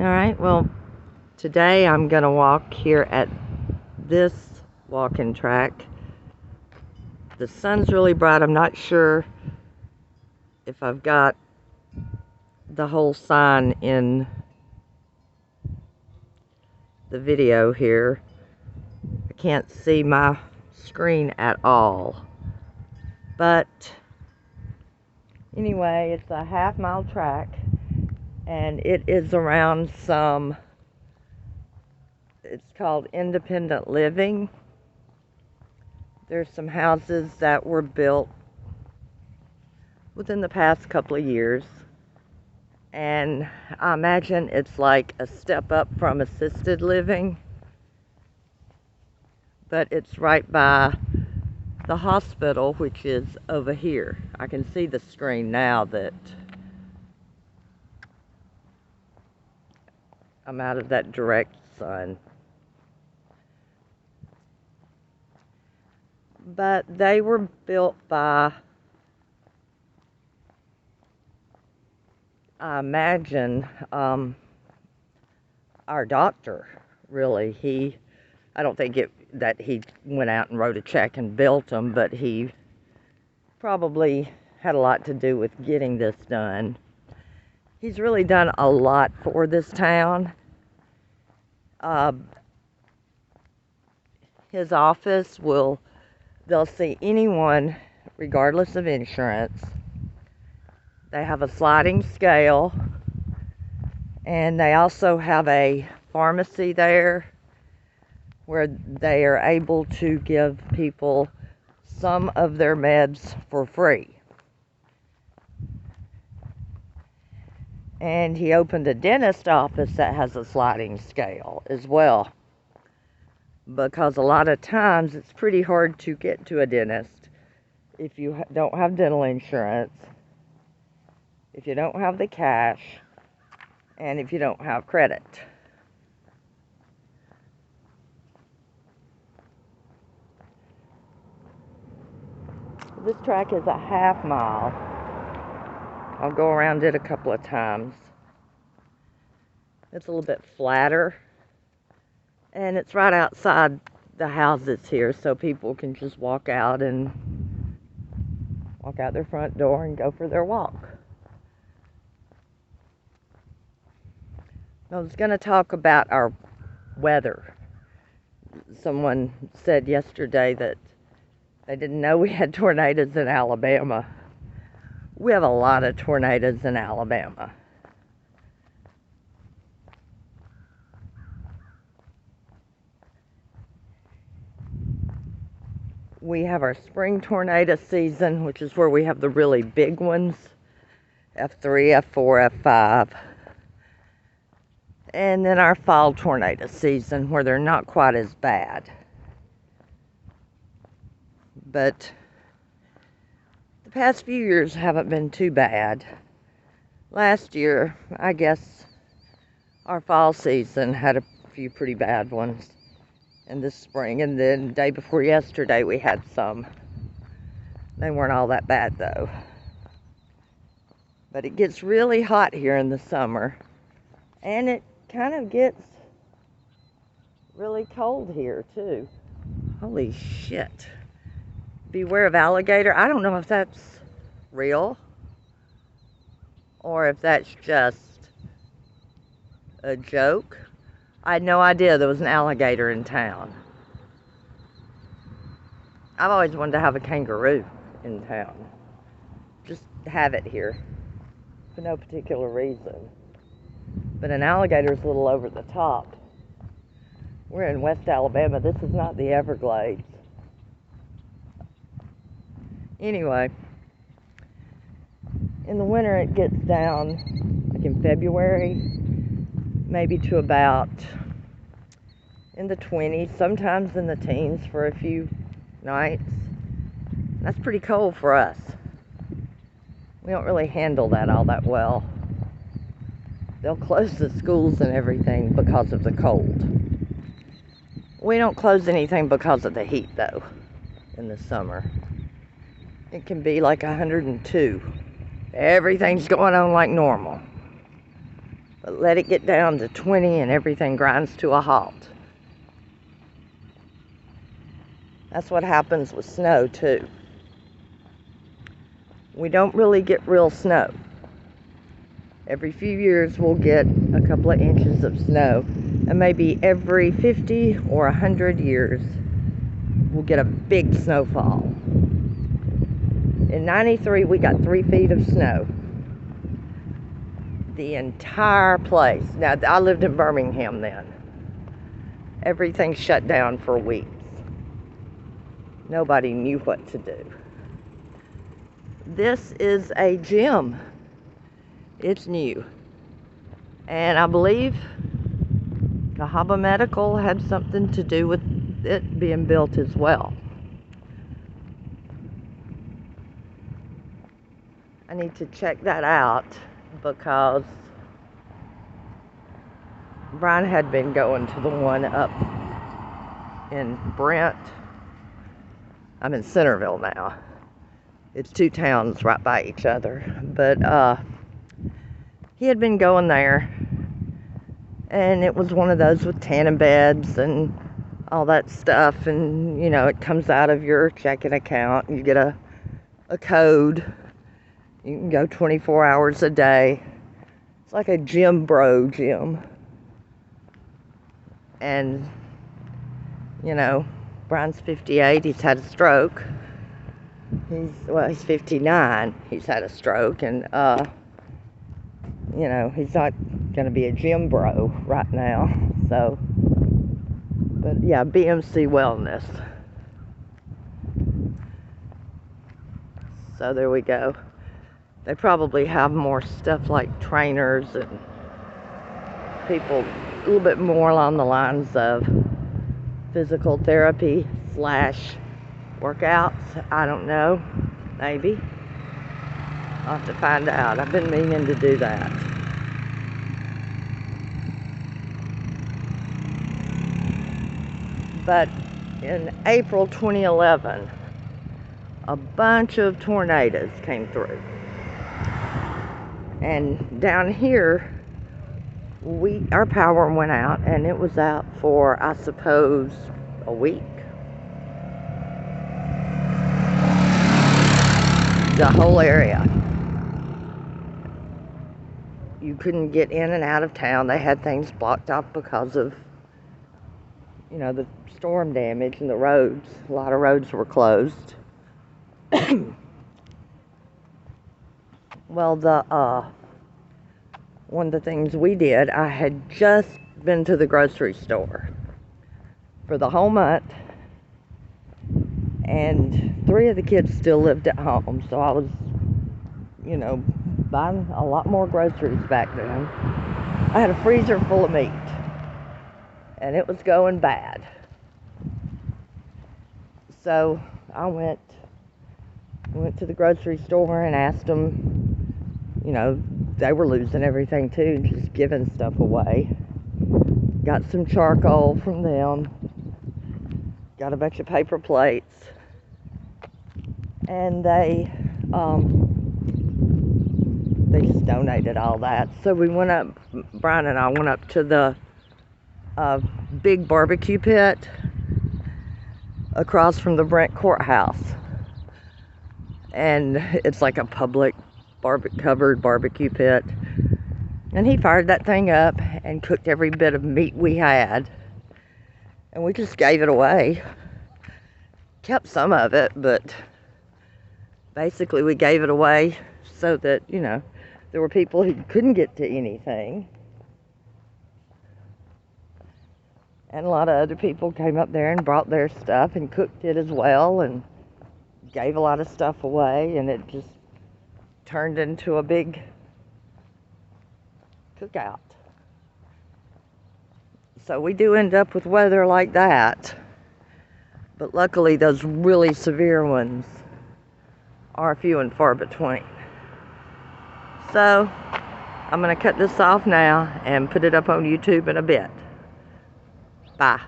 Alright, well, today I'm going to walk here at this walking track. The sun's really bright. I'm not sure if I've got the whole sign in the video here. I can't see my screen at all. But anyway, it's a half-mile track, and it is around some, it's called independent living. There's some houses that were built within the past couple of years, and I imagine it's like a step up from assisted living, but it's right by the hospital, which is over here. I can see the screen now that I'm out of that direct sun. But they were built by, I imagine, our doctor, really. I don't think that he went out and wrote a check and built them, but he probably had a lot to do with getting this done. He's really done a lot for this town. His office they'll see anyone regardless of insurance. They have a sliding scale, and they also have a pharmacy there where they are able to give people some of their meds for free. And he opened a dentist office that has a sliding scale as well, because a lot of times it's pretty hard to get to a dentist if you don't have dental insurance, if you don't have the cash, and if you don't have credit. This track is a half-mile. I'll go around it a couple of times. It's a little bit flatter, and it's right outside the houses here, so people can just walk out their front door and go for their walk. I was going to talk about our weather. Someone said yesterday that they didn't know we had tornadoes in Alabama. We have a lot of tornadoes in Alabama. We have our spring tornado season, which is where we have the really big ones, F3, F4, F5. And then our fall tornado season, where they're not quite as bad. But the past few years haven't been too bad. Last year, I guess, our fall season had a few pretty bad ones. And this spring, and then the day before yesterday, we had some. They weren't all that bad, though. But it gets really hot here in the summer, and it kind of gets really cold here, too. Holy shit. Beware of alligator. I don't know if that's real or if that's just a joke. I had no idea there was an alligator in town. I've always wanted to have a kangaroo in town. Just have it here for no particular reason. But an alligator's a little over the top. We're in West Alabama. This is not the Everglades. Anyway, in the winter it gets down, like in February, maybe to about in the 20s, sometimes in the teens for a few nights. That's pretty cold for us. We don't really handle that all that well. They'll close the schools and everything because of the cold. We don't close anything because of the heat, though, in the summer. It can be like 102. Everything's going on like normal. But let it get down to 20 and everything grinds to a halt. That's what happens with snow too. We don't really get real snow. Every few years we'll get a couple of inches of snow, and maybe every 50 or 100 years we'll get a big snowfall. In '93 we got 3 feet of snow. The entire place. Now, I lived in Birmingham then. Everything shut down for weeks. Nobody knew what to do. This is a gym. It's new. And I believe Cahaba Medical had something to do with it being built as well. I need to check that out because Brian had been going to the one up in Brent. I'm in Centerville now. It's 2 towns right by each other. But he had been going there, and it was one of those with tanning beds and all that stuff, and you know, it comes out of your checking account. You get a code. You can go 24 hours a day. It's like a gym bro gym. And you know, Brian's 58, he's had a stroke. He's 59, he's had a stroke, and you know, he's not gonna be a gym bro right now. So, but yeah, BMC Wellness. So there we go. They probably have more stuff like trainers and people a little bit more along the lines of physical therapy / workouts. I don't know. Maybe. I'll have to find out. I've been meaning to do that. But in April 2011, a bunch of tornadoes came through. And down here, our power went out, and it was out for, I suppose, a week. The whole area. You couldn't get in and out of town. They had things blocked off because of, you know, the storm damage and the roads. A lot of roads were closed. Well, one of the things we did, I had just been to the grocery store for the whole month, and 3 of the kids still lived at home, so I was, you know, buying a lot more groceries back then. I had a freezer full of meat, and it was going bad. So I went to the grocery store and asked them, you know, they were losing everything too, just giving stuff away. Got some charcoal from them, got a bunch of paper plates, and they just donated all that. So we went up, Brian and I went up to the big barbecue pit across from the Brent courthouse, and it's like a public covered barbecue pit, and he fired that thing up and cooked every bit of meat we had, and we just gave it away. Kept some of it, but basically we gave it away so that, you know, there were people who couldn't get to anything, and a lot of other people came up there and brought their stuff and cooked it as well and gave a lot of stuff away, and it just turned into a big cookout. So we do end up with weather like that, but luckily those really severe ones are few and far between. So I'm going to cut this off now and put it up on YouTube in a bit. Bye.